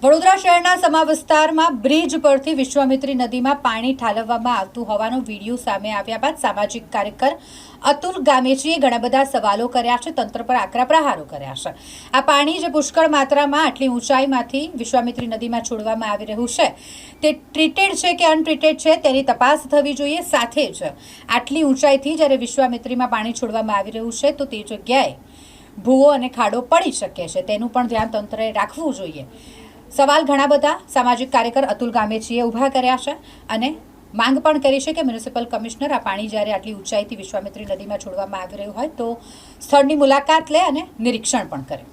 વડોદરા શહેરના સમા વિસ્તારમાં બ્રિજ પરથી વિશ્વામિત્રી નદીમાં પાણી ઠાલવવામાં આવતું હોવાનો વિડીયો સામે આવ્યા બાદ સામાજિક કાર્યકર અતુલ ગામેચીએ ઘણા બધા સવાલો કર્યા છે, તંત્ર પર આકરા પ્રહારો કર્યા છે। આ પાણી જે પુષ્કળ માત્રામાં આટલી ઊંચાઈમાંથી વિશ્વામિત્રી નદીમાં છોડવામાં આવી રહ્યું છે તે ટ્રીટેડ છે કે અનટ્રીટેડ છે તેની તપાસ થવી જોઈએ। સાથે જ આટલી ઊંચાઈથી જ્યારે વિશ્વામિત્રીમાં પાણી છોડવામાં આવી રહ્યું છે તો તે જગ્યાએ ભૂવો અને ખાડો પડી શકે છે, તેનું પણ ધ્યાન તંત્રએ રાખવું જોઈએ। સવાલ ઘણા બધા સામાજિક કાર્યકર અતુલ ગામેચીએ ઊભા કર્યા છે અને માંગ પણ કરી છે કે મ્યુનિસિપલ કમિશનર આ પાણી જ્યારે આટલી ઊંચાઈથી વિશ્વામિત્રી નદીમાં છોડવામાં આવી રહ્યું હોય તો સ્થળની મુલાકાત લે અને નિરીક્ષણ પણ કરે।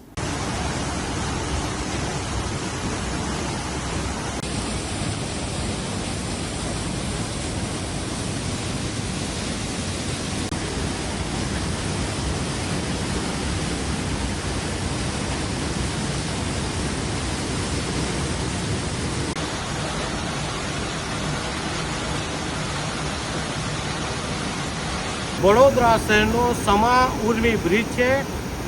વડોદરા શહેરનો સમા ઉર્મી બ્રિજ છે।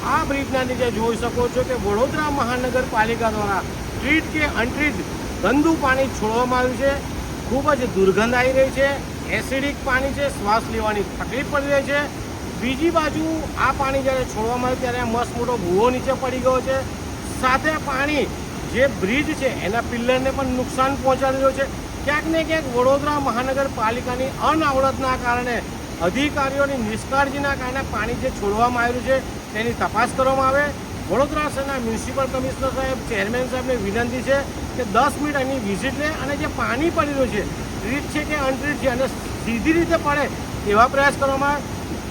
આ બ્રિજના નીચે જોઈ શકો છો કે વડોદરા મહાનગરપાલિકા દ્વારા ટ્રીટ કે અનટ્રીટ ગંદુ પાણી છોડવામાં આવ્યું છે। ખૂબ જ દુર્ગંધ આવી રહી છે, એસિડિક પાણી છે, શ્વાસ લેવાની તકલીફ પડી રહી છે। બીજી બાજુ આ પાણી જ્યારે છોડવામાં આવ્યું ત્યારે મસ્ત મોટો ભૂવો નીચે પડી ગયો છે, સાથે પાણી જે બ્રિજ છે એના પિલ્લરને પણ નુકસાન પહોંચાડી રહ્યું છે। ક્યાંક ને ક્યાંક વડોદરા મહાનગરપાલિકાની અનાવડતના કારણે અધિકારીઓની નિષ્કાળજીના કારણે પાણી જે છોડવામાં આવ્યું છે તેની તપાસ કરવામાં આવે। વડોદરા શહેરના મ્યુનિસિપલ કમિશનર સાહેબ, ચેરમેન સાહેબને વિનંતી છે કે 10 મિનિટ એની વિઝિટ લે અને જે પાણી પડી રહ્યું છે ટ્રીટ છે કે અનટ્રીટ છે અને સીધી રીતે પડે એવા પ્રયાસ કરવામાં આવે।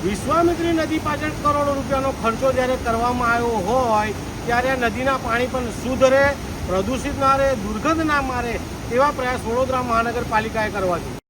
વિશ્વામિત્રી નદી પાછળ કરોડો રૂપિયાનો ખર્ચો જ્યારે કરવામાં આવ્યો હોય ત્યારે આ નદીના પાણી પણ શુદ્ધ રહે, પ્રદૂષિત ના રહે, દુર્ગંધ ના મારે તેવા પ્રયાસ વડોદરા મહાનગરપાલિકાએ કરવા જોઈએ।